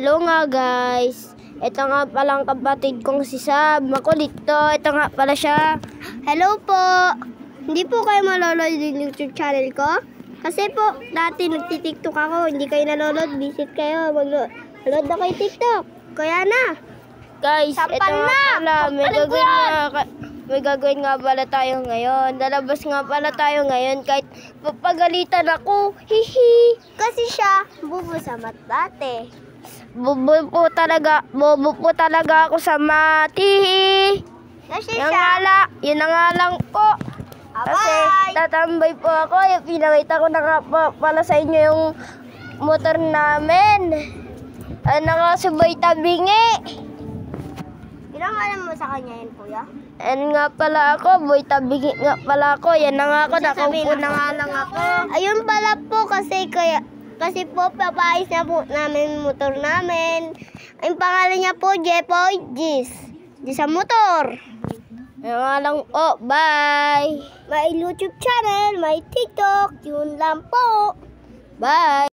Hello nga guys. Ito nga palang kapatid kong si Sab. Makulit to. Ito nga pala siya. Hello po. Hindi po kayo malolood yung YouTube channel ko? Kasi po, dati nagtitiktok ako. Hindi kayo nalolood. Visit kayo. Mag-load na kayo TikTok. Kaya na. Guys, ito nga pala. May gagawin nga pala tayo ngayon. Lalabas nga pala tayo ngayon kahit papagalitan ako. Hihi. Kasi siya, bubo sa mat dati. Bobo po talaga ako sa mat. Hihi. Yun na nga lang po. Kasi tatambay po ako. Pinakita ko na nga pala sa inyo yung motor namin. Nakasubay tabingi. Ilang alam mo sa kanya yan, kuya? Yan nga pala ako, boy tabingi nga pala ako. Yan na nga ako, nakaupo na nga lang ako. Ayun pala po, kasi po papayos na po namin motor namin. Ang pangalan niya po, Jepoy Gis. Gis sa motor. Yan nga lang po, bye. May YouTube channel, may TikTok, yun lang po. Bye.